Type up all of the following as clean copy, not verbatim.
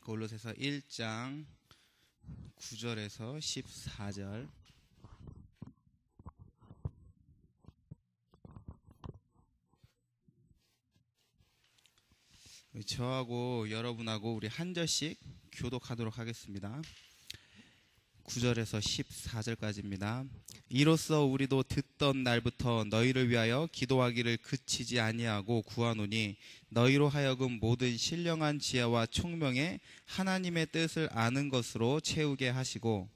골로새서 1장 9절에서 14절. 저하고 여러분하고 우리 한 절씩 교독하도록 하겠습니다. 9절에서 14절까지입니다. 이로써 우리도 듣던 날부터 너희를 위하여 기도하기를 그치지 아니하고 구하노니 너희로 하여금 모든 신령한 지혜와 총명에 하나님의 뜻을 아는 것으로 채우게 하시고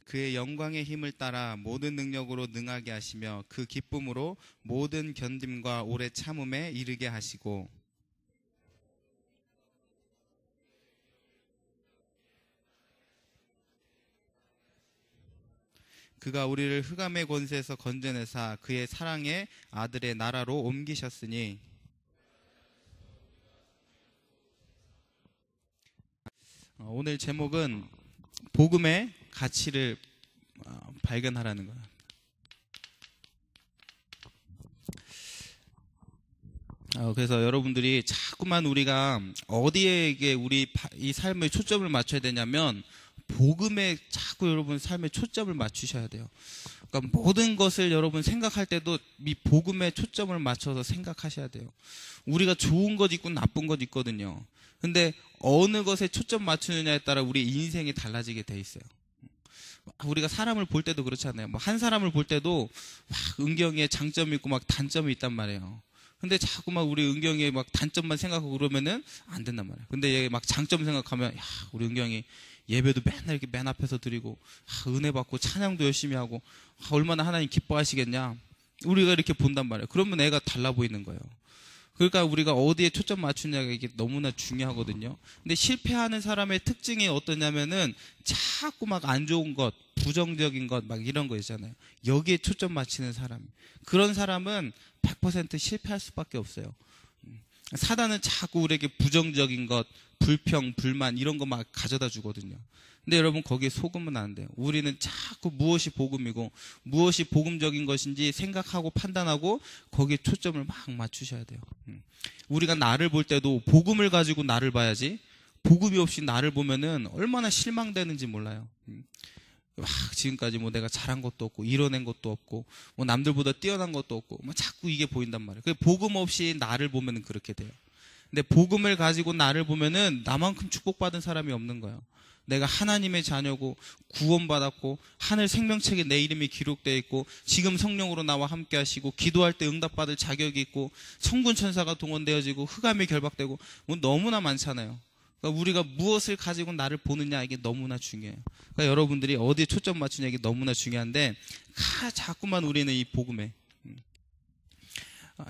그의 영광의 힘을 따라 모든 능력으로 능하게 하시며 그 기쁨으로 모든 견딤과 오래 참음에 이르게 하시고 그가 우리를 흑암의 권세에서 건져내사 그의 사랑의 아들의 나라로 옮기셨으니 오늘 제목은 복음의 가치를 발견하라는 거예요. 그래서 여러분들이 자꾸만 우리가 어디에 우리 이 삶의 초점을 맞춰야 되냐면 복음에 자꾸 여러분 삶의 초점을 맞추셔야 돼요. 그러니까 모든 것을 여러분 생각할 때도 이 복음에 초점을 맞춰서 생각하셔야 돼요. 우리가 좋은 것 있고 나쁜 것 있거든요. 근데 어느 것에 초점 맞추느냐에 따라 우리 인생이 달라지게 돼 있어요. 우리가 사람을 볼 때도 그렇잖아요. 한 사람을 볼 때도 막 은경에 장점이 있고 막 단점이 있단 말이에요. 근데 자꾸만 우리 은경이 막 단점만 생각하고 그러면은 안 된단 말이에요. 근데 얘 막 장점 생각하면, 야, 우리 은경이 예배도 맨날 이렇게 맨 앞에서 드리고, 은혜 받고 찬양도 열심히 하고, 얼마나 하나님 기뻐하시겠냐. 우리가 이렇게 본단 말이에요. 그러면 애가 달라 보이는 거예요. 그러니까 우리가 어디에 초점 맞추냐가 이게 너무나 중요하거든요. 근데 실패하는 사람의 특징이 어떠냐면은 자꾸 막 안 좋은 것, 부정적인 것, 막 이런 거 있잖아요. 여기에 초점 맞추는 사람. 그런 사람은 100% 실패할 수밖에 없어요. 사단은 자꾸 우리에게 부정적인 것, 불평, 불만 이런 거 막 가져다 주거든요. 근데 여러분 거기에 속으면 안 돼요. 우리는 자꾸 무엇이 복음이고 무엇이 복음적인 것인지 생각하고 판단하고 거기에 초점을 막 맞추셔야 돼요. 우리가 나를 볼 때도 복음을 가지고 나를 봐야지 복음이 없이 나를 보면은 얼마나 실망되는지 몰라요. 지금까지 뭐 내가 잘한 것도 없고 이뤄낸 것도 없고 뭐 남들보다 뛰어난 것도 없고 뭐 자꾸 이게 보인단 말이에요. 복음 없이 나를 보면은 그렇게 돼요. 근데 복음을 가지고 나를 보면은 나만큼 축복받은 사람이 없는 거예요. 내가 하나님의 자녀고 구원받았고 하늘 생명책에 내 이름이 기록되어 있고 지금 성령으로 나와 함께 하시고 기도할 때 응답받을 자격이 있고 성군 천사가 동원되어지고 흑암이 결박되고 뭐 너무나 많잖아요. 그러니까 우리가 무엇을 가지고 나를 보느냐 이게 너무나 중요해요. 그러니까 여러분들이 어디에 초점 맞추냐 이게 너무나 중요한데 자꾸만 우리는 이 복음에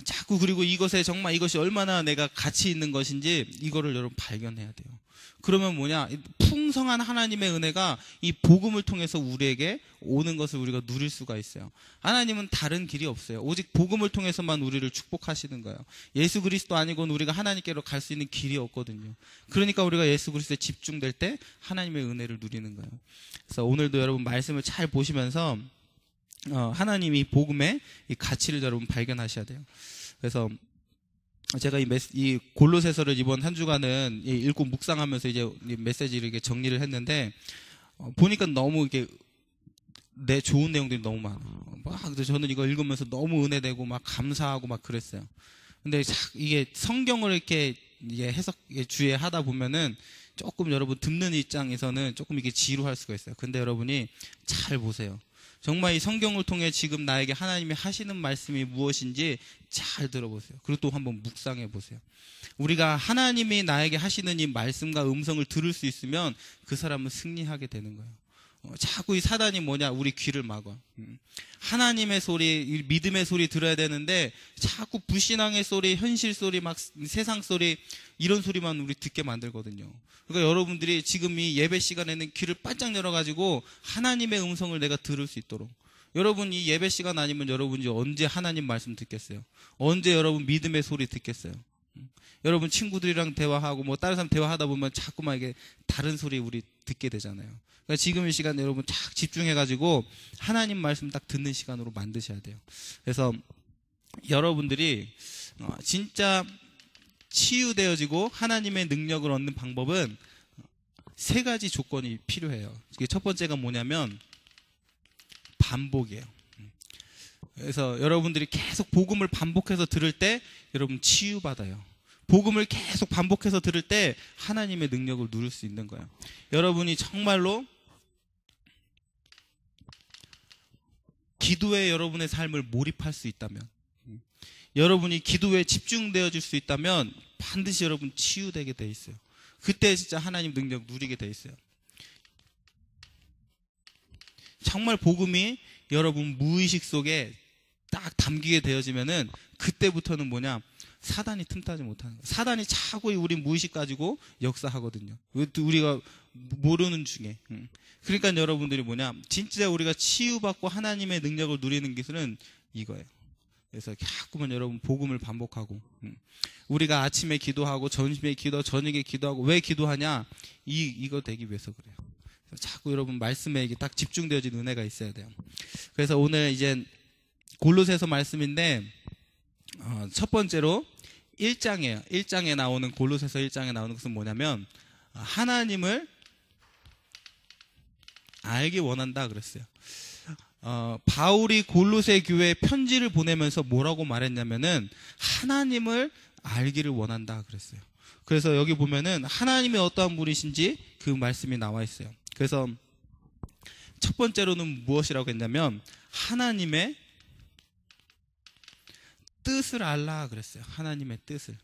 자꾸 그리고 이것에 정말 이것이 얼마나 내가 가치 있는 것인지 이거를 여러분 발견해야 돼요. 그러면 뭐냐? 풍성한 하나님의 은혜가 이 복음을 통해서 우리에게 오는 것을 우리가 누릴 수가 있어요. 하나님은 다른 길이 없어요. 오직 복음을 통해서만 우리를 축복하시는 거예요. 예수 그리스도 아니고는 우리가 하나님께로 갈 수 있는 길이 없거든요. 그러니까 우리가 예수 그리스도에 집중될 때 하나님의 은혜를 누리는 거예요. 그래서 오늘도 여러분 말씀을 잘 보시면서 하나님이 복음의 이 가치를 여러분 발견하셔야 돼요. 그래서 제가 이 골로새서를 이번 한 주간은 읽고 묵상하면서 이제 메시지를 이렇게 정리를 했는데 보니까 너무 이렇게 내 좋은 내용들이 너무 많아요. 그래서 저는 이거 읽으면서 너무 은혜되고 막 감사하고 막 그랬어요. 근데 이게 성경을 이렇게 해석 주에 하다 보면은 조금 여러분 듣는 입장에서는 조금 이게 지루할 수가 있어요. 근데 여러분이 잘 보세요. 정말 이 성경을 통해 지금 나에게 하나님이 하시는 말씀이 무엇인지 잘 들어보세요. 그리고 또 한번 묵상해 보세요. 우리가 하나님이 나에게 하시는 이 말씀과 음성을 들을 수 있으면 그 사람은 승리하게 되는 거예요. 자꾸 이 사단이 뭐냐? 우리 귀를 막아. 하나님의 소리, 믿음의 소리 들어야 되는데 자꾸 불신앙의 소리, 현실 소리, 막 세상 소리 이런 소리만 우리 듣게 만들거든요. 그러니까 여러분들이 지금 이 예배 시간에는 귀를 바짝 열어가지고 하나님의 음성을 내가 들을 수 있도록. 여러분 이 예배 시간 아니면 여러분이 언제 하나님 말씀 듣겠어요? 언제 여러분 믿음의 소리 듣겠어요? 여러분 친구들이랑 대화하고 뭐 다른 사람 대화하다 보면 자꾸만 이게 다른 소리 우리 듣게 되잖아요. 그러니까 지금 이 시간 여러분 쫙 집중해가지고 하나님 말씀 딱 듣는 시간으로 만드셔야 돼요. 그래서 여러분들이 진짜 치유되어지고 하나님의 능력을 얻는 방법은 세 가지 조건이 필요해요. 첫 번째가 뭐냐면 반복이에요. 그래서 여러분들이 계속 복음을 반복해서 들을 때 여러분 치유받아요. 복음을 계속 반복해서 들을 때 하나님의 능력을 누릴 수 있는 거예요. 여러분이 정말로 기도에 여러분의 삶을 몰입할 수 있다면, 여러분이 기도에 집중되어질 수 있다면 반드시 여러분 치유되게 돼 있어요. 그때 진짜 하나님 능력 누리게 돼 있어요. 정말 복음이 여러분 무의식 속에 딱 담기게 되어지면은 그때부터는 뭐냐, 사단이 틈타지 못하는 거예요. 사단이 자꾸 우리 무의식 가지고 역사하거든요. 우리가 모르는 중에. 그러니까 여러분들이 뭐냐, 진짜 우리가 치유받고 하나님의 능력을 누리는 기술은 이거예요. 그래서 자꾸만 여러분 복음을 반복하고, 우리가 아침에 기도하고 점심에 기도, 저녁에 기도하고, 왜 기도하냐? 이거 되기 위해서 그래요. 그래서 자꾸 여러분 말씀에 이게 딱 집중되어진 은혜가 있어야 돼요. 그래서 오늘 이제 골로새서 말씀인데, 첫 번째로 1장이에요. 1장에 나오는, 골로새서 1장에 나오는 것은 뭐냐면 하나님을 알기 원한다 그랬어요. 바울이 골로새 교회에 편지를 보내면서 뭐라고 말했냐면은 하나님을 알기를 원한다 그랬어요. 그래서 여기 보면은 하나님이 어떠한 분이신지 그 말씀이 나와 있어요. 그래서 첫 번째로는 무엇이라고 했냐면 하나님의 뜻을 알라 그랬어요. 하나님의 뜻을.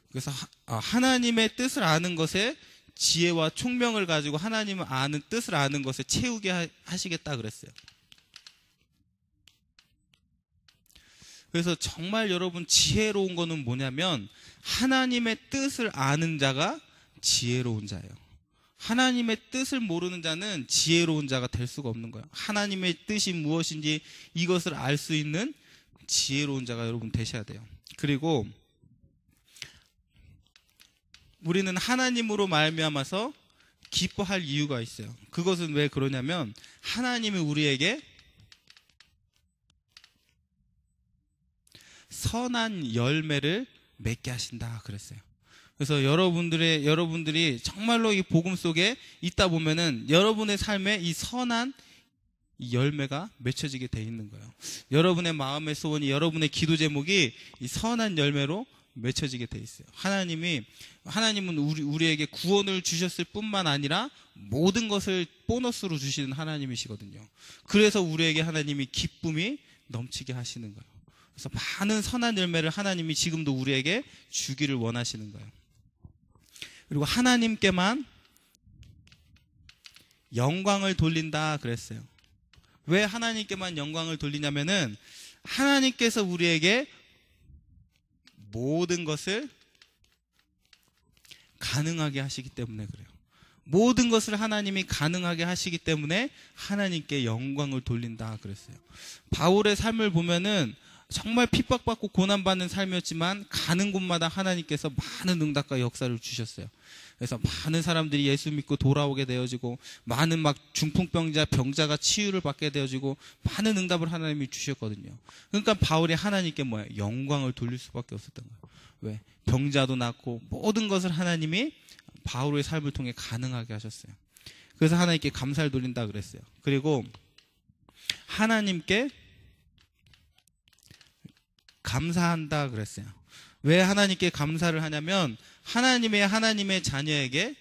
그래서 하나님의 뜻을 아는 것에 지혜와 총명을 가지고 하나님을 아는, 뜻을 아는 것에 채우게 하시겠다 그랬어요. 그래서 정말 여러분 지혜로운 거는 뭐냐면 하나님의 뜻을 아는 자가 지혜로운 자예요. 하나님의 뜻을 모르는 자는 지혜로운 자가 될 수가 없는 거예요. 하나님의 뜻이 무엇인지 이것을 알 수 있는 지혜로운 자가 여러분 되셔야 돼요. 그리고 우리는 하나님으로 말미암아서 기뻐할 이유가 있어요. 그것은 왜 그러냐면 하나님이 우리에게 선한 열매를 맺게 하신다 그랬어요. 그래서 여러분들이 정말로 이 복음 속에 있다 보면은 여러분의 삶에 이 선한 열매가 맺혀지게 돼 있는 거예요. 여러분의 마음의 소원이, 여러분의 기도 제목이 이 선한 열매로 맺혀지게 돼 있어요. 하나님은 우리에게 구원을 주셨을 뿐만 아니라 모든 것을 보너스로 주시는 하나님이시거든요. 그래서 우리에게 하나님이 기쁨이 넘치게 하시는 거예요. 그래서 많은 선한 열매를 하나님이 지금도 우리에게 주기를 원하시는 거예요. 그리고 하나님께만 영광을 돌린다 그랬어요. 왜 하나님께만 영광을 돌리냐면은 하나님께서 우리에게 모든 것을 가능하게 하시기 때문에 그래요. 모든 것을 하나님이 가능하게 하시기 때문에 하나님께 영광을 돌린다 그랬어요. 바울의 삶을 보면은 정말 핍박받고 고난받는 삶이었지만 가는 곳마다 하나님께서 많은 응답과 역사를 주셨어요. 그래서 많은 사람들이 예수 믿고 돌아오게 되어지고, 많은 막 병자가 치유를 받게 되어지고, 많은 응답을 하나님이 주셨거든요. 그러니까 바울이 하나님께 영광을 돌릴 수밖에 없었던 거예요. 왜? 병자도 낫고 모든 것을 하나님이 바울의 삶을 통해 가능하게 하셨어요. 그래서 하나님께 감사를 돌린다 그랬어요. 그리고 하나님께 감사한다 그랬어요. 왜 하나님께 감사를 하냐면 하나님의 자녀에게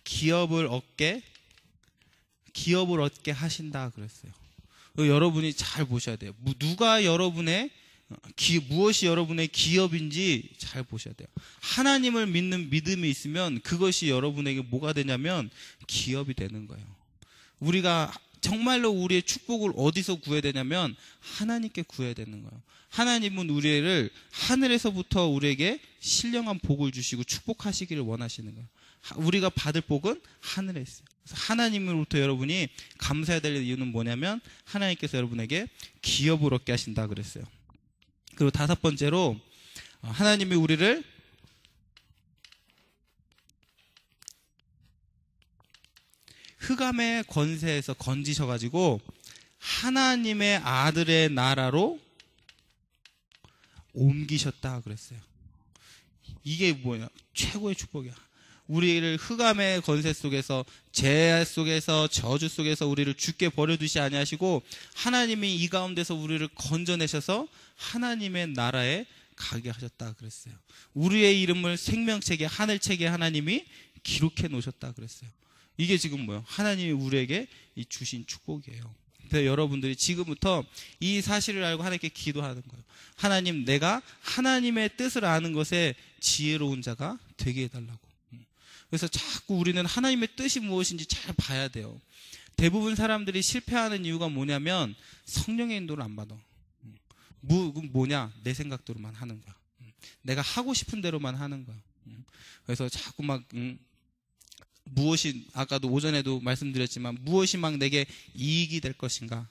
기업을 얻게 하신다 그랬어요. 여러분이 잘 보셔야 돼요. 무엇이 여러분의 기업인지 잘 보셔야 돼요. 하나님을 믿는 믿음이 있으면 그것이 여러분에게 뭐가 되냐면 기업이 되는 거예요. 우리가 정말로 우리의 축복을 어디서 구해야 되냐면 하나님께 구해야 되는 거예요. 하나님은 우리를 하늘에서부터 우리에게 신령한 복을 주시고 축복하시기를 원하시는 거예요. 우리가 받을 복은 하늘에 있어요. 그래서 하나님으로부터 여러분이 감사해야 될 이유는 뭐냐면 하나님께서 여러분에게 기업을 얻게 하신다 그랬어요. 그리고 다섯 번째로 하나님이 우리를 흑암의 권세에서 건지셔가지고 하나님의 아들의 나라로 옮기셨다 그랬어요. 이게 뭐냐? 최고의 축복이야. 우리를 흑암의 권세 속에서, 죄 속에서, 저주 속에서 우리를 죽게 버려두시 아니하시고 하나님이 이 가운데서 우리를 건져내셔서 하나님의 나라에 가게 하셨다 그랬어요. 우리의 이름을 생명책에, 하늘책에 하나님이 기록해 놓으셨다 그랬어요. 이게 지금 뭐예요? 하나님이 우리에게 주신 축복이에요. 그래서 여러분들이 지금부터 이 사실을 알고 하나님께 기도하는 거예요. 하나님, 내가 하나님의 뜻을 아는 것에 지혜로운 자가 되게 해달라고. 그래서 자꾸 우리는 하나님의 뜻이 무엇인지 잘 봐야 돼요. 대부분 사람들이 실패하는 이유가 뭐냐면 성령의 인도를 안 받아. 뭐냐? 내 생각대로만 하는 거야. 내가 하고 싶은 대로만 하는 거야. 그래서 자꾸 막 무엇이, 아까도 오전에도 말씀드렸지만 무엇이 막 내게 이익이 될 것인가,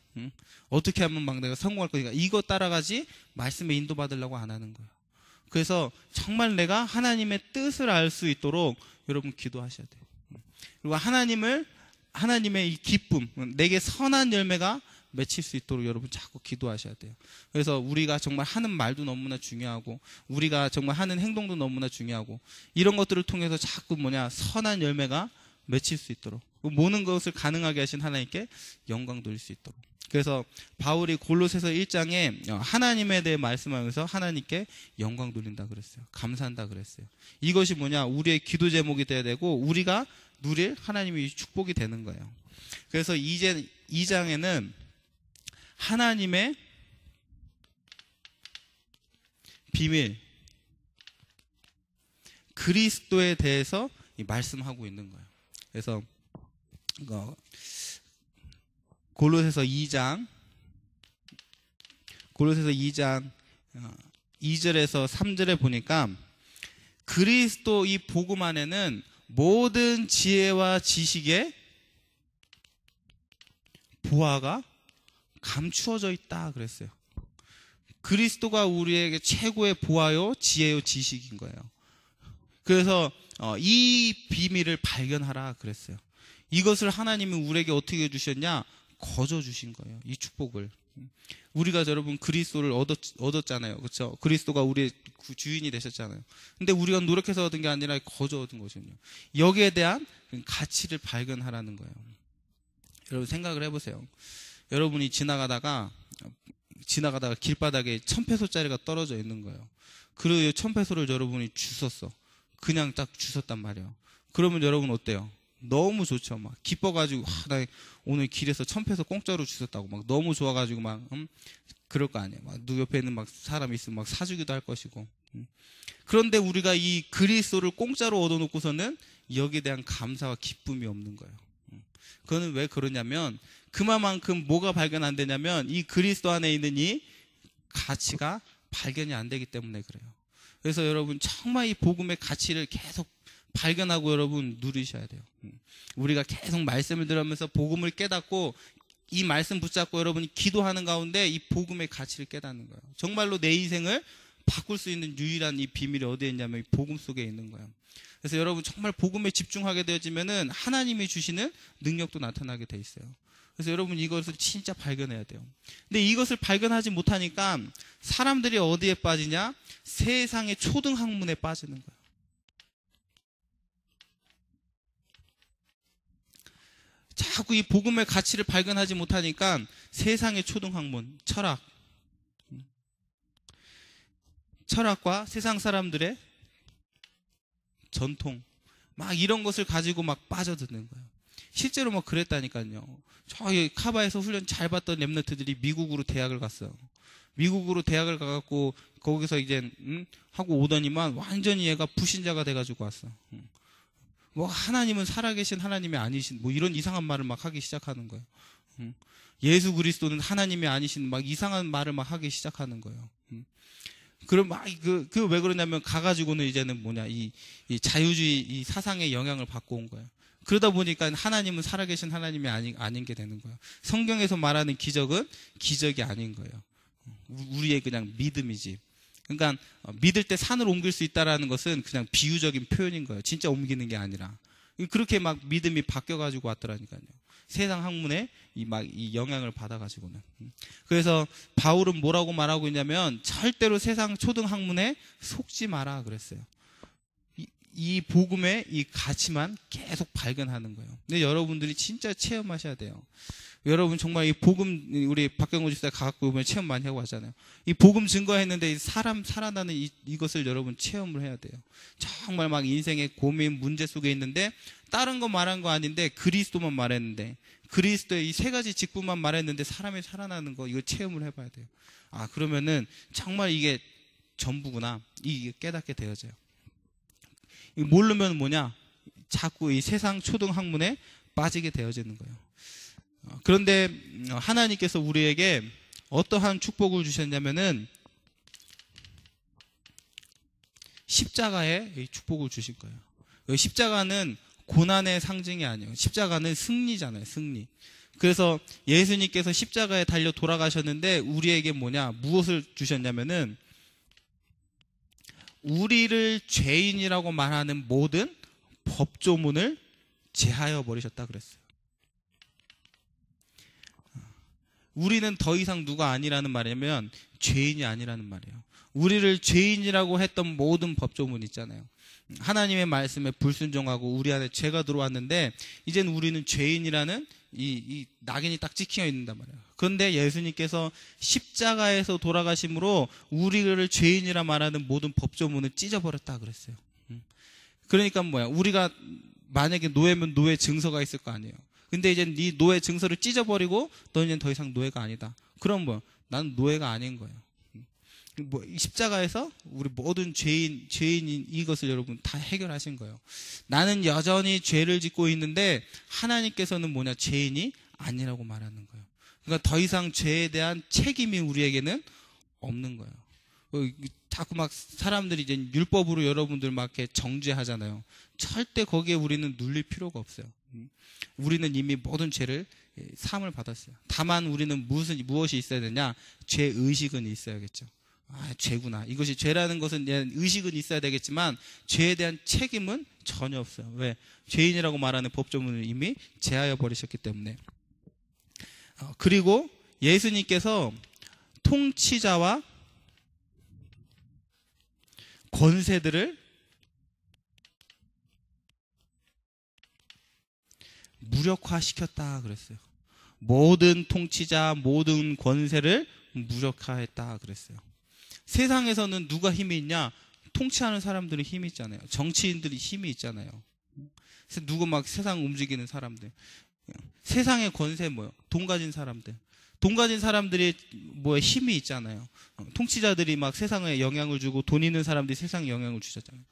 어떻게 하면 막 내가 성공할 것인가, 이거 따라가지 말씀에 인도받으려고 안 하는 거예요. 그래서 정말 내가 하나님의 뜻을 알 수 있도록 여러분 기도하셔야 돼요. 그리고 하나님의 이 기쁨, 내게 선한 열매가 맺힐 수 있도록 여러분 자꾸 기도하셔야 돼요. 그래서 우리가 정말 하는 말도 너무나 중요하고, 우리가 정말 하는 행동도 너무나 중요하고, 이런 것들을 통해서 자꾸 선한 열매가 맺힐 수 있도록, 모든 것을 가능하게 하신 하나님께 영광 돌릴 수 있도록. 그래서 바울이 골로새서 1장에 하나님에 대해 말씀하면서 하나님께 영광 돌린다 그랬어요. 감사한다 그랬어요. 이것이 우리의 기도 제목이 돼야 되고, 우리가 누릴 하나님의 축복이 되는 거예요. 그래서 이제 2장에는 하나님의 비밀, 그리스도에 대해서 말씀하고 있는 거예요. 그래서 골로새서 2장 2절에서 3절에 보니까 그리스도 이 복음 안에는 모든 지혜와 지식의 보화가 감추어져 있다 그랬어요. 그리스도가 우리에게 최고의 보화요, 지혜요, 지식인 거예요. 그래서 이 비밀을 발견하라 그랬어요. 이것을 하나님이 우리에게 어떻게 주셨냐? 거저 주신 거예요. 이 축복을. 우리가 여러분 그리스도를 얻었잖아요. 그렇죠? 그리스도가 우리의 주인이 되셨잖아요. 근데 우리가 노력해서 얻은 게 아니라 거저 얻은 것이거든요. 여기에 대한 가치를 발견하라는 거예요. 여러분 생각을 해보세요. 여러분이 지나가다가 길바닥에 1,000페소짜리가 떨어져 있는 거예요. 그리고 1,000페소를 여러분이 주웠어. 그냥 딱 주웠단 말이에요. 그러면 여러분 어때요? 너무 좋죠. 막 기뻐가지고 나 오늘 길에서 1,000페소 공짜로 주웠다고 막 너무 좋아가지고 막 그럴 거 아니에요. 막 누구 옆에 있는 막 사람 있으면 막 사주기도 할 것이고. 그런데 우리가 이 그리스도를 공짜로 얻어놓고서는 여기에 대한 감사와 기쁨이 없는 거예요. 그거는 왜 그러냐면 그만큼 뭐가 발견 안 되냐면 이 그리스도 안에 있는 이 가치가 발견이 안 되기 때문에 그래요. 그래서 여러분 정말 이 복음의 가치를 계속 발견하고 여러분 누리셔야 돼요. 우리가 계속 말씀을 들으면서 복음을 깨닫고 이 말씀 붙잡고 여러분이 기도하는 가운데 이 복음의 가치를 깨닫는 거예요. 정말로 내 인생을 바꿀 수 있는 유일한 이 비밀이 어디에 있냐면 이 복음 속에 있는 거예요. 그래서 여러분 정말 복음에 집중하게 되어지면은 하나님이 주시는 능력도 나타나게 돼 있어요. 그래서 여러분 이것을 진짜 발견해야 돼요. 근데 이것을 발견하지 못하니까 사람들이 어디에 빠지냐? 세상의 초등학문에 빠지는 거예요. 자꾸 이 복음의 가치를 발견하지 못하니까 세상의 초등학문, 철학과 세상 사람들의 전통, 막 이런 것을 가지고 막 빠져드는 거예요. 실제로 막 그랬다니까요. 저기 카바에서 훈련 잘 받던 랩런트들이 미국으로 대학을 갔어요. 미국으로 대학을 가갖고 거기서 이제 하고 오더니만 완전히 얘가 불신자가 돼가지고 왔어. 뭐 하나님은 살아계신 하나님이 아니신 뭐 이런 이상한 말을 막 하기 시작하는 거예요. 예수 그리스도는 하나님이 아니신 막 이상한 말을 막 하기 시작하는 거예요. 그럼 막 왜 그러냐면 가가지고는 이제는 이 자유주의 이 사상의 영향을 받고 온 거예요. 그러다 보니까 하나님은 살아계신 하나님이 아닌 게 되는 거예요. 성경에서 말하는 기적은 기적이 아닌 거예요. 우리의 그냥 믿음이지. 그러니까 믿을 때 산을 옮길 수 있다라는 것은 그냥 비유적인 표현인 거예요. 진짜 옮기는 게 아니라. 그렇게 막 믿음이 바뀌어가지고 왔더라니까요. 세상 학문에 이 영향을 받아가지고는. 그래서 바울은 뭐라고 말하고 있냐면 절대로 세상 초등 학문에 속지 마라 그랬어요. 이 복음의 이 가치만 계속 발견하는 거예요. 근데 여러분들이 진짜 체험하셔야 돼요. 여러분 정말 이 복음, 우리 박경호 집사 가갖고 보면 체험 많이 하고 하잖아요. 이 복음 증거했는데 사람 살아나는 이것을 여러분 체험을 해야 돼요. 정말 막 인생의 고민, 문제 속에 있는데 다른 거 말한 거 아닌데 그리스도만 말했는데 그리스도의 이 세 가지 직분만 말했는데 사람이 살아나는 거 이거 체험을 해봐야 돼요. 아 그러면은 정말 이게 전부구나 이게 깨닫게 되어져요. 모르면 뭐냐? 자꾸 이 세상 초등 학문에 빠지게 되어지는 거예요. 그런데 하나님께서 우리에게 어떠한 축복을 주셨냐면은 십자가에 축복을 주실 거예요. 십자가는 고난의 상징이 아니에요. 십자가는 승리잖아요. 승리. 그래서 예수님께서 십자가에 달려 돌아가셨는데 우리에게 뭐냐? 무엇을 주셨냐면은 우리를 죄인이라고 말하는 모든 법조문을 제하여 버리셨다 그랬어요. 우리는 더 이상 누가 아니라는 말이냐면 죄인이 아니라는 말이에요. 우리를 죄인이라고 했던 모든 법조문 있잖아요. 하나님의 말씀에 불순종하고 우리 안에 죄가 들어왔는데 이제는 우리는 죄인이라는 이 낙인이 딱 찍혀 있는단 말이에요. 그런데 예수님께서 십자가에서 돌아가심으로 우리를 죄인이라 말하는 모든 법조문을 찢어버렸다 그랬어요. 그러니까 뭐야? 우리가 만약에 노예면 노예 증서가 있을 거 아니에요. 근데 이제 네 노예 증서를 찢어버리고 너는 더 이상 노예가 아니다. 그럼 뭐야? 난 노예가 아닌 거예요. 뭐 십자가에서 우리 모든 죄인인 이것을 여러분 다 해결하신 거예요. 나는 여전히 죄를 짓고 있는데 하나님께서는 뭐냐? 죄인이 아니라고 말하는 거예요. 그러니까 더 이상 죄에 대한 책임이 우리에게는 없는 거예요. 자꾸 막 사람들이 이제 율법으로 여러분들 막 이렇게 정죄하잖아요. 절대 거기에 우리는 눌릴 필요가 없어요. 우리는 이미 모든 죄를 사함을 받았어요. 다만 우리는 무엇이 있어야 되냐? 죄 의식은 있어야겠죠. 아, 죄구나. 이것이 죄라는 것은 의식은 있어야 되겠지만 죄에 대한 책임은 전혀 없어요. 왜? 죄인이라고 말하는 법조문을 이미 제하여 버리셨기 때문에. 그리고 예수님께서 통치자와 권세들을 무력화시켰다 그랬어요. 모든 통치자, 모든 권세를 무력화했다 그랬어요. 세상에서는 누가 힘이 있냐? 통치하는 사람들이 힘이 있잖아요. 정치인들이 힘이 있잖아요. 누구 막 세상 움직이는 사람들. 세상의 권세 뭐요? 돈 가진 사람들. 돈 가진 사람들이 뭐에 힘이 있잖아요. 통치자들이 막 세상에 영향을 주고 돈 있는 사람들이 세상에 영향을 주셨잖아요.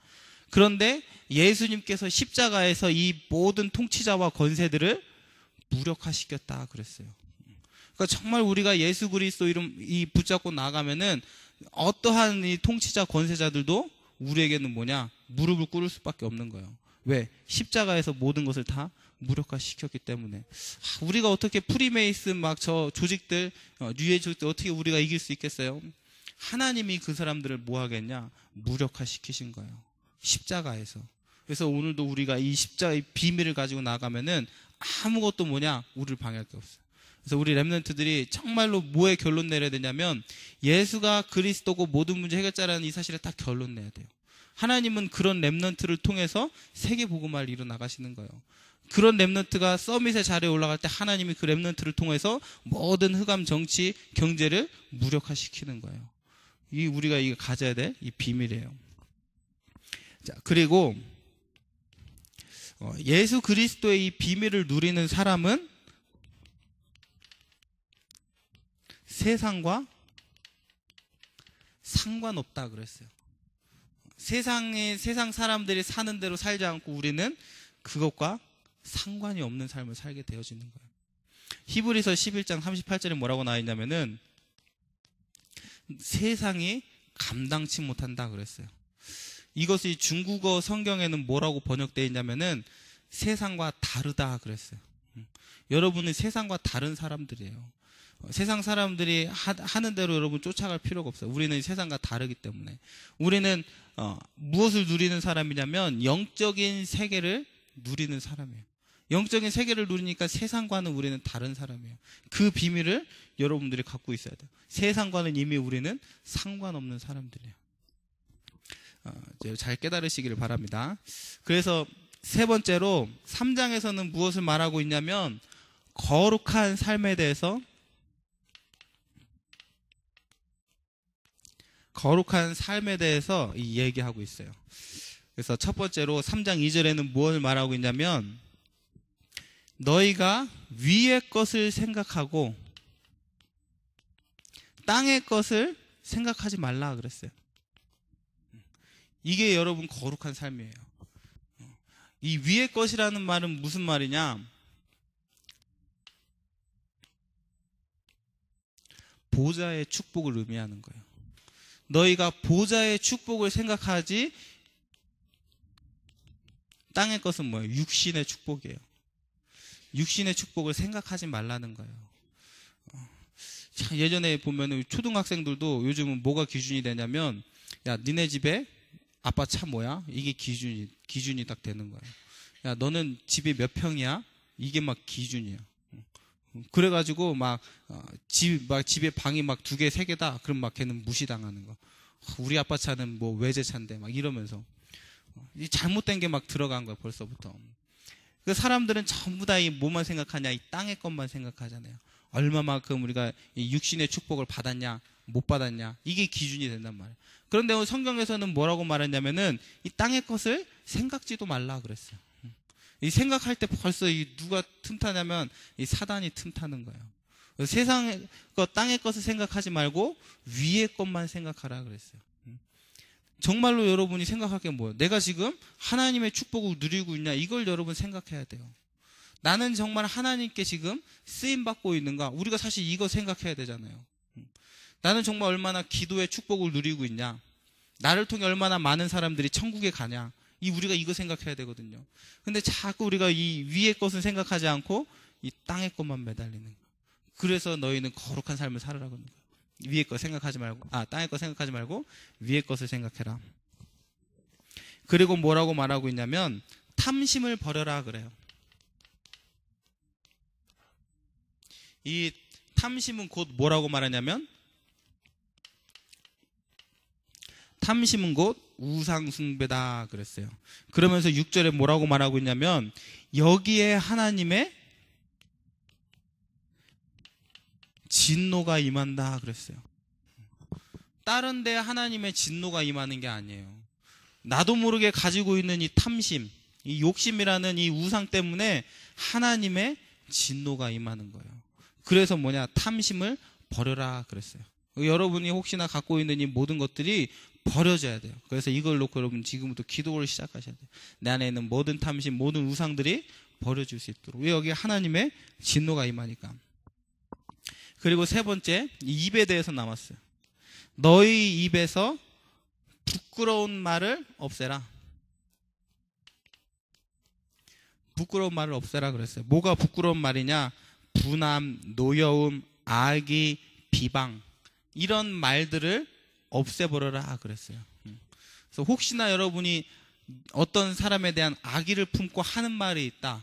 그런데 예수님께서 십자가에서 이 모든 통치자와 권세들을 무력화시켰다 그랬어요. 그러니까 정말 우리가 예수 그리스도 이름 붙잡고 나가면은 어떠한 이 통치자 권세자들도 우리에게는 뭐냐? 무릎을 꿇을 수밖에 없는 거예요. 왜? 십자가에서 모든 것을 다 무력화시켰기 때문에. 우리가 어떻게 프리메이슨 막 저 조직들, 뉴에이지 조직들 어떻게 우리가 이길 수 있겠어요? 하나님이 그 사람들을 뭐 하겠냐? 무력화시키신 거예요. 십자가에서. 그래서 오늘도 우리가 이 십자가의 비밀을 가지고 나가면은 아무것도 뭐냐? 우리를 방해할 게 없어요. 그래서 우리 렘넌트들이 정말로 뭐에 결론 내려야 되냐면 예수가 그리스도고 모든 문제 해결자라는 이 사실에 딱 결론 내야 돼요. 하나님은 그런 렘넌트를 통해서 세계 복음화를 이뤄 나가시는 거예요. 그런 렘넌트가 서밋의 자리에 올라갈 때 하나님이 그 렘넌트를 통해서 모든 흑암 정치, 경제를 무력화시키는 거예요. 우리가 이거 가져야 될 이 비밀이에요. 자, 그리고 예수 그리스도의 이 비밀을 누리는 사람은 세상과 상관없다 그랬어요. 세상 사람들이 사는 대로 살지 않고 우리는 그것과 상관이 없는 삶을 살게 되어지는 거예요. 히브리서 11장 38절에 뭐라고 나와 있냐면은 세상이 감당치 못한다 그랬어요. 이것이 중국어 성경에는 뭐라고 번역되어 있냐면은 세상과 다르다 그랬어요. 여러분은 세상과 다른 사람들이에요. 세상 사람들이 하는 대로 여러분 쫓아갈 필요가 없어요. 우리는 세상과 다르기 때문에. 우리는 무엇을 누리는 사람이냐면 영적인 세계를 누리는 사람이에요. 영적인 세계를 누리니까 세상과는 우리는 다른 사람이에요. 그 비밀을 여러분들이 갖고 있어야 돼요. 세상과는 이미 우리는 상관없는 사람들이에요. 잘 깨달으시기를 바랍니다. 그래서 세 번째로 3장에서는 무엇을 말하고 있냐면 거룩한 삶에 대해서 이 얘기하고 있어요. 그래서 첫 번째로 3장 2절에는 무엇을 말하고 있냐면 너희가 위의 것을 생각하고 땅의 것을 생각하지 말라 그랬어요. 이게 여러분 거룩한 삶이에요. 이 위의 것이라는 말은 무슨 말이냐? 보좌의 축복을 의미하는 거예요. 너희가 보좌의 축복을 생각하지 땅의 것은 뭐예요? 육신의 축복이에요. 육신의 축복을 생각하지 말라는 거예요. 예전에 보면 초등학생들도 요즘은 뭐가 기준이 되냐면 야 니네 집에 아빠 차 뭐야? 이게 기준이 딱 되는 거예요. 야 너는 집이 몇 평이야? 이게 막 기준이야. 그래가지고 집에 방이 막 2개, 3개다. 그럼 막 걔는 무시당하는 거. 우리 아빠 차는 뭐 외제차인데 막 이러면서 이 잘못된 게 막 들어간 거야 벌써부터. 그 사람들은 전부 다 이 뭐만 생각하냐? 이 땅의 것만 생각하잖아요. 얼마만큼 우리가 이 육신의 축복을 받았냐, 못 받았냐, 이게 기준이 된단 말이에요. 그런데 성경에서는 뭐라고 말했냐면은 이 땅의 것을 생각지도 말라 그랬어요. 이 생각할 때 벌써 이 누가 틈타냐면 이 사단이 틈타는 거예요. 세상의 것, 땅의 것을 생각하지 말고 위의 것만 생각하라 그랬어요. 정말로 여러분이 생각할 게 뭐예요? 내가 지금 하나님의 축복을 누리고 있냐? 이걸 여러분 생각해야 돼요. 나는 정말 하나님께 지금 쓰임받고 있는가? 우리가 사실 이거 생각해야 되잖아요. 나는 정말 얼마나 기도의 축복을 누리고 있냐? 나를 통해 얼마나 많은 사람들이 천국에 가냐? 우리가 이거 생각해야 되거든요. 근데 자꾸 우리가 이 위의 것을 생각하지 않고 이 땅의 것만 매달리는 거예요. 그래서 너희는 거룩한 삶을 살으라고 하는 거예요. 위의 것 생각하지 말고, 땅의 것 생각하지 말고 위의 것을 생각해라. 그리고 뭐라고 말하고 있냐면 탐심을 버려라 그래요. 이 탐심은 곧 뭐라고 말하냐면 탐심은 곧 우상숭배다 그랬어요. 그러면서 6절에 뭐라고 말하고 있냐면 여기에 하나님의 진노가 임한다 그랬어요. 다른 데 하나님의 진노가 임하는 게 아니에요. 나도 모르게 가지고 있는 이 탐심, 이 욕심이라는 이 우상 때문에 하나님의 진노가 임하는 거예요. 그래서 뭐냐? 탐심을 버려라 그랬어요. 여러분이 혹시나 갖고 있는 이 모든 것들이 버려져야 돼요. 그래서 이걸 놓고 여러분 지금부터 기도를 시작하셔야 돼요. 내 안에 있는 모든 탐심, 모든 우상들이 버려질 수 있도록. 왜? 여기 하나님의 진노가 임하니까. 그리고 세 번째, 입에 대해서 남았어요. 너희 입에서 부끄러운 말을 없애라. 부끄러운 말을 없애라 그랬어요. 뭐가 부끄러운 말이냐? 분함, 노여움, 악의, 비방, 이런 말들을 없애버려라 그랬어요. 그래서 혹시나 여러분이 어떤 사람에 대한 악의를 품고 하는 말이 있다,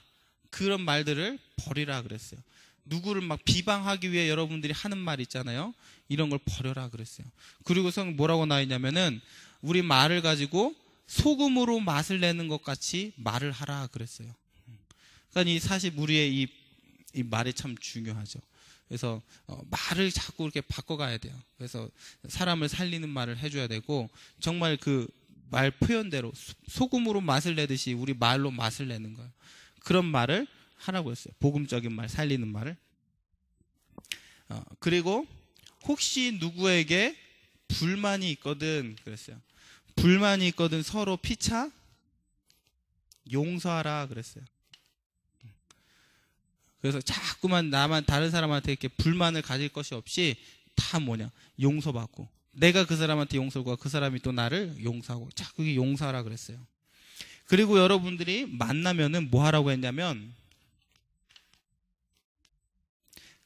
그런 말들을 버리라 그랬어요. 누구를 막 비방하기 위해 여러분들이 하는 말 있잖아요. 이런 걸 버려라 그랬어요. 그리고 성 뭐라고 나와 있냐면은 우리 말을 가지고 소금으로 맛을 내는 것 같이 말을 하라 그랬어요. 그러니까 이 사실 우리의 이 말이 참 중요하죠. 그래서 말을 자꾸 이렇게 바꿔가야 돼요. 그래서 사람을 살리는 말을 해줘야 되고 정말 그 말 표현대로 소금으로 맛을 내듯이 우리 말로 맛을 내는 거예요. 그런 말을 하라고 했어요. 복음적인 말, 살리는 말을. 그리고 혹시 누구에게 불만이 있거든 그랬어요. 불만이 있거든 서로 피차 용서하라 그랬어요. 그래서 자꾸만 다른 사람한테 이렇게 불만을 가질 것이 없이 다 뭐냐? 용서받고. 내가 그 사람한테 용서를 하고 그 사람이 또 나를 용서하고. 자꾸 용서하라 그랬어요. 그리고 여러분들이 만나면은 뭐 하라고 했냐면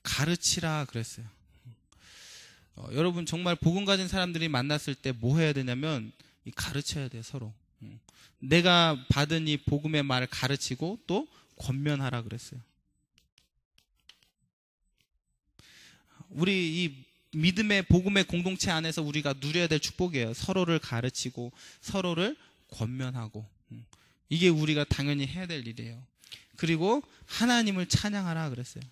가르치라 그랬어요. 여러분 정말 복음 가진 사람들이 만났을 때 뭐 해야 되냐면 가르쳐야 돼요, 서로. 내가 받은 이 복음의 말을 가르치고 또 권면하라 그랬어요. 우리 이 믿음의 복음의 공동체 안에서 우리가 누려야 될 축복이에요. 서로를 가르치고 서로를 권면하고. 이게 우리가 당연히 해야 될 일이에요. 그리고 하나님을 찬양하라 그랬어요.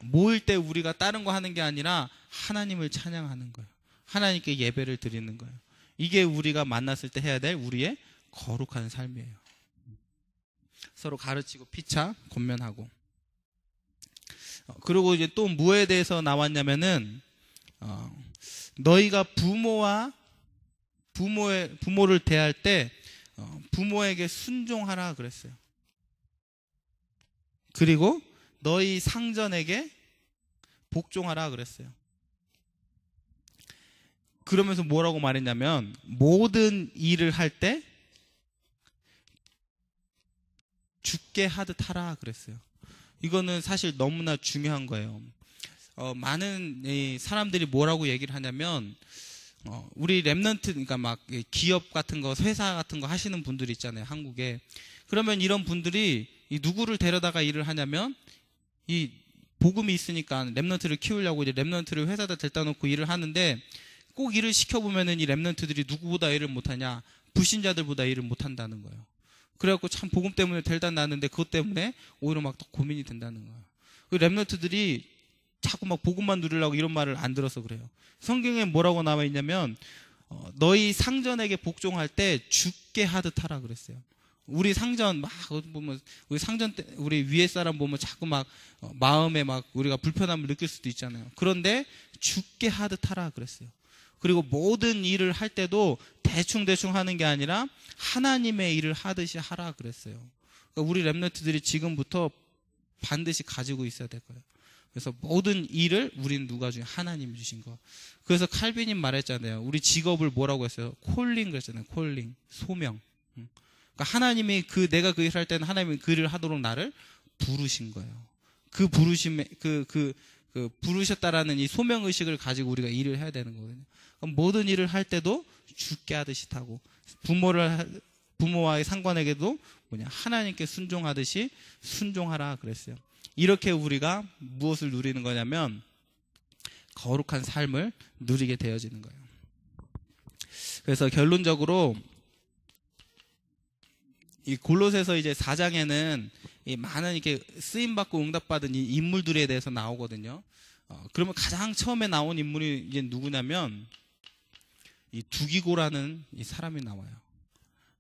모일 때 우리가 다른 거 하는 게 아니라 하나님을 찬양하는 거예요. 하나님께 예배를 드리는 거예요. 이게 우리가 만났을 때 해야 될 우리의 거룩한 삶이에요. 서로 가르치고 피차 권면하고. 그리고 이제 또 뭐에 대해서 나왔냐면은 너희가 부모를 대할 때 부모에게 순종하라 그랬어요. 그리고 너희 상전에게 복종하라 그랬어요. 그러면서 뭐라고 말했냐면 모든 일을 할 때 주께 하듯 하라 그랬어요. 이거는 사실 너무나 중요한 거예요. 많은 사람들이 뭐라고 얘기를 하냐면 우리 랩넌트, 그러니까 막 기업 같은 거, 회사 같은 거 하시는 분들 있잖아요, 한국에. 그러면 이런 분들이 누구를 데려다가 일을 하냐면 이 복음이 있으니까 랩넌트를 키우려고 이제 랩넌트를 회사에다 데려다 놓고 일을 하는데 꼭 일을 시켜보면은 이 랩넌트들이 누구보다 일을 못하냐? 불신자들보다 일을 못한다는 거예요. 그래갖고 참 복음 때문에 데려다 놨는데 그것 때문에 오히려 막 더 고민이 된다는 거예요. 그 랩넌트들이 자꾸 막 복음만 누리려고 이런 말을 안 들어서 그래요. 성경에 뭐라고 나와 있냐면 너희 상전에게 복종할 때 주께 하듯 하라 그랬어요. 우리 상전 막 보면 우리 상전 때 우리 위에 사람 보면 자꾸 막 마음에 막 우리가 불편함을 느낄 수도 있잖아요. 그런데 주께 하듯 하라 그랬어요. 그리고 모든 일을 할 때도 대충 하는 게 아니라 하나님의 일을 하듯이 하라 그랬어요. 그러니까 우리 랩런트들이 지금부터 반드시 가지고 있어야 될 거예요. 그래서 모든 일을 우리는 누가 주신? 하나님이 주신 거. 그래서 칼빈이 말했잖아요. 우리 직업을 뭐라고 했어요? 콜링 그랬잖아요. 콜링, 소명. 그러니까 하나님이 내가 그 일을 할 때는 하나님이 그 일을 하도록 나를 부르신 거예요. 그 부르심에 부르셨다라는 이 소명 의식을 가지고 우리가 일을 해야 되는 거거든요. 그럼 모든 일을 할 때도 주께 하듯이 하고 부모와의 상관에게도 하나님께 순종하듯이 순종하라 그랬어요. 이렇게 우리가 무엇을 누리는 거냐면 거룩한 삶을 누리게 되어지는 거예요. 그래서 결론적으로 이 골로새서 이제 4장에는 많은 이렇게 쓰임받고 응답받은 이 인물들에 대해서 나오거든요. 그러면 가장 처음에 나온 인물이 이제 누구냐면 이 두기고라는 이 사람이 나와요.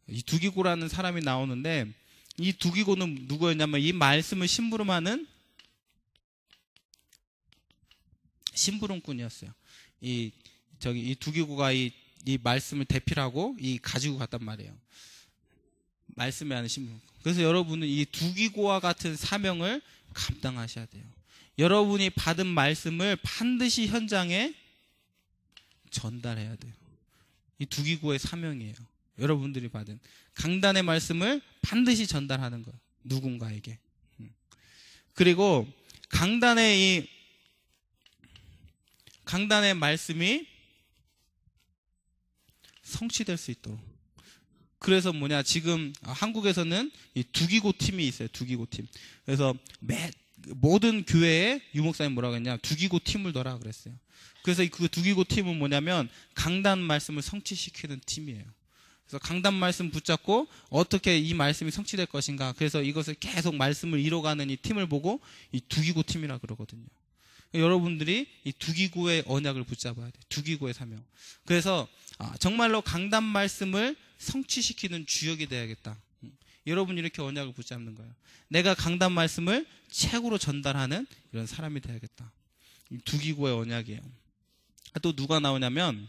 이 두기고라는 사람이 나오는데 이 두기고는 누구였냐면 이 말씀을 심부름하는 심부름꾼이었어요. 이 두기고가 이 말씀을 대필하고 가지고 갔단 말이에요. 말씀에 하는 심부름. 그래서 여러분은 이 두기고와 같은 사명을 감당하셔야 돼요. 여러분이 받은 말씀을 반드시 현장에 전달해야 돼요. 이 두기고의 사명이에요. 여러분들이 받은 강단의 말씀을 반드시 전달하는 거예요. 누군가에게. 그리고 강단의 말씀이 성취될 수 있도록. 그래서 지금 한국에서는 이 두기고 팀이 있어요. 두기고 팀. 그래서 모든 교회에 유목사님 뭐라고 했냐? 두기고 팀을 둬라 그랬어요. 그래서 그 두기고 팀은 뭐냐면 강단 말씀을 성취시키는 팀이에요. 그래서 강단 말씀 붙잡고 어떻게 이 말씀이 성취될 것인가. 그래서 이것을 계속 말씀을 이뤄가는 이 팀을 보고 이 두기고 팀이라 그러거든요. 여러분들이 이 두기고의 언약을 붙잡아야 돼요. 두기고의 사명. 그래서 정말로 강단 말씀을 성취시키는 주역이 돼야겠다. 여러분이 이렇게 언약을 붙잡는 거예요. 내가 강단 말씀을 책으로 전달하는 이런 사람이 돼야겠다. 두기고의 언약이에요. 또 누가 나오냐면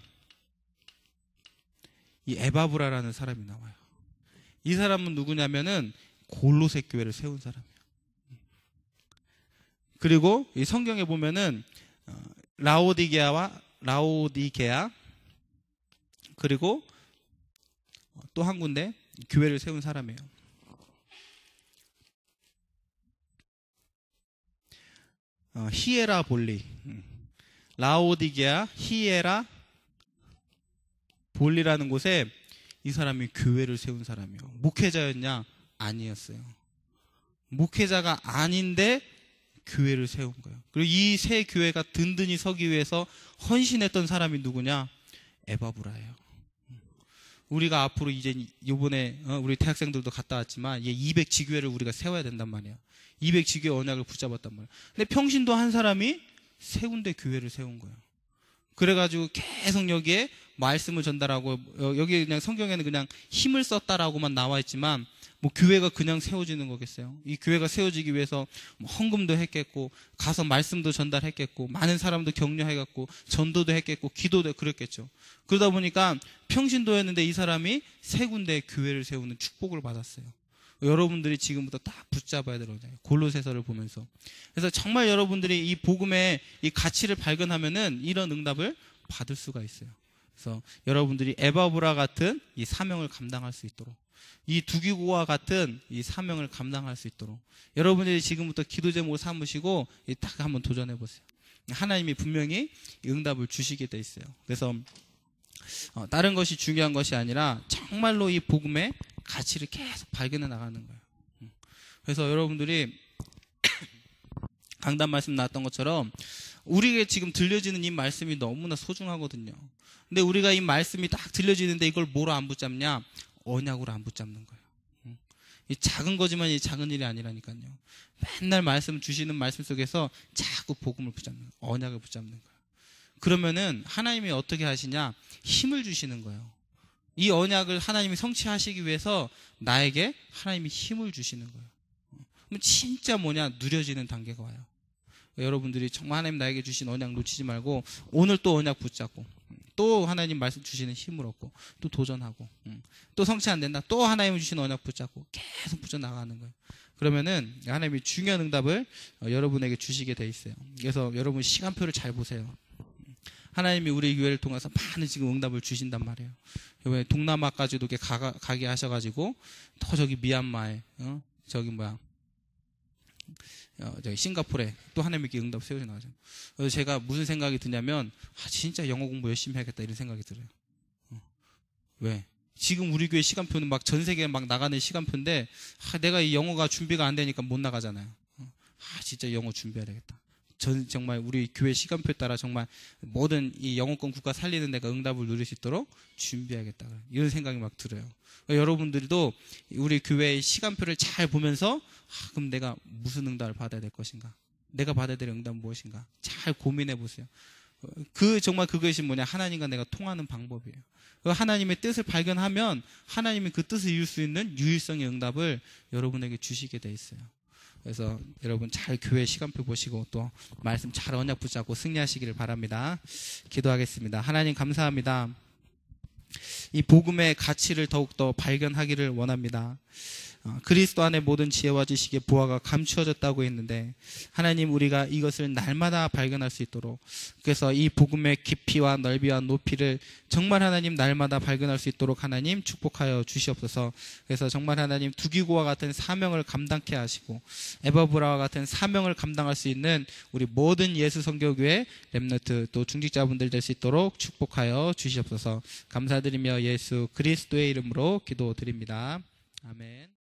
이 에바브라라는 사람이 나와요. 이 사람은 누구냐면은 골로새 교회를 세운 사람이에요. 그리고 이 성경에 보면은 라오디게아 그리고 또 한 군데 교회를 세운 사람이에요. 히에라 볼리, 라오디게아 히에라 볼리라는 곳에 이 사람이 교회를 세운 사람이요. 목회자였냐? 아니었어요. 목회자가 아닌데 교회를 세운 거예요. 그리고 이 새 교회가 든든히 서기 위해서 헌신했던 사람이 누구냐? 에바브라예요. 우리가 앞으로 이제 요번에 우리 대학생들도 갔다 왔지만 200지교회를 우리가 세워야 된단 말이에요. 200지교회 언약을 붙잡았단 말이에요. 근데 평신도 한 사람이 세 군데 교회를 세운 거예요. 그래가지고 계속 여기에 말씀을 전달하고, 여기 그냥 성경에는 그냥 힘을 썼다라고만 나와 있지만 뭐 교회가 그냥 세워지는 거겠어요? 이 교회가 세워지기 위해서 뭐 헌금도 했겠고, 가서 말씀도 전달했겠고, 많은 사람도 격려해갖고, 전도도 했겠고, 기도도 그랬겠죠. 그러다 보니까 평신도였는데 이 사람이 세 군데 교회를 세우는 축복을 받았어요. 여러분들이 지금부터 딱 붙잡아야 되거든요. 골로새서를 보면서. 그래서 정말 여러분들이 이 복음의 이 가치를 발견하면은 이런 응답을 받을 수가 있어요. 그래서 여러분들이 에바브라 같은 이 사명을 감당할 수 있도록, 이 두기고와 같은 이 사명을 감당할 수 있도록 여러분들이 지금부터 기도 제목을 삼으시고 딱 한번 도전해 보세요. 하나님이 분명히 응답을 주시게 돼 있어요. 그래서 다른 것이 중요한 것이 아니라 정말로 이 복음의 가치를 계속 발견해 나가는 거예요. 그래서 여러분들이 강단 말씀 나왔던 것처럼 우리에게 지금 들려지는 이 말씀이 너무나 소중하거든요. 근데 우리가 이 말씀이 딱 들려지는데 이걸 뭐로 안 붙잡냐? 언약으로 안 붙잡는 거예요. 이 작은 거지만 이 작은 일이 아니라니까요. 맨날 말씀 주시는 말씀 속에서 자꾸 복음을 붙잡는 거예요. 언약을 붙잡는 거예요. 그러면은 하나님이 어떻게 하시냐? 힘을 주시는 거예요. 이 언약을 하나님이 성취하시기 위해서 나에게 하나님이 힘을 주시는 거예요. 그럼 진짜 누려지는 단계가 와요. 여러분들이 정말 하나님 나에게 주신 언약 놓치지 말고 오늘 또 언약 붙잡고 또 하나님 말씀 주시는 힘을 얻고 또 도전하고 또 성취 안 된다 또 하나님 주신 언약 붙잡고 계속 붙여 나가는 거예요. 그러면은 하나님이 중요한 응답을 여러분에게 주시게 돼 있어요. 그래서 여러분 시간표를 잘 보세요. 하나님이 우리 교회를 통해서 많은 지금 응답을 주신단 말이에요. 이번에 동남아까지도 이렇게 가게 하셔가지고 또 저기 미얀마에 저기 저기 싱가포르에 또 하나님께 응답 세워져 나가죠. 그래서 제가 무슨 생각이 드냐면 진짜 영어 공부 열심히 해야겠다 이런 생각이 들어요. 왜? 지금 우리 교회 시간표는 막 전 세계에 막 나가는 시간표인데 내가 이 영어가 준비가 안 되니까 못 나가잖아요. 진짜 영어 준비해야 되겠다. 정말 우리 교회 시간표에 따라 정말 모든 이 영어권 국가 살리는 데가 응답을 누릴 수 있도록 준비해야겠다. 이런 생각이 막 들어요. 여러분들도 우리 교회의 시간표를 잘 보면서 그럼 내가 무슨 응답을 받아야 될 것인가? 내가 받아야 될 응답은 무엇인가? 잘 고민해 보세요. 정말 그것이 하나님과 내가 통하는 방법이에요. 하나님의 뜻을 발견하면 하나님이 그 뜻을 이룰 수 있는 유일성의 응답을 여러분에게 주시게 돼 있어요. 그래서 여러분 잘 교회 시간표 보시고 또 말씀 잘 언약 붙잡고 승리하시기를 바랍니다. 기도하겠습니다. 하나님 감사합니다. 이 복음의 가치를 더욱더 발견하기를 원합니다. 그리스도 안에 모든 지혜와 지식의 보화가 감추어졌다고 했는데 하나님 우리가 이것을 날마다 발견할 수 있도록 그래서 이 복음의 깊이와 넓이와 높이를 정말 하나님 날마다 발견할 수 있도록 하나님 축복하여 주시옵소서. 그래서 정말 하나님 두기고와 같은 사명을 감당케 하시고 에바브라와 같은 사명을 감당할 수 있는 우리 모든 예수 선교교회 렘너트 또 중직자분들 될 수 있도록 축복하여 주시옵소서. 감사드리며 예수 그리스도의 이름으로 기도드립니다. 아멘.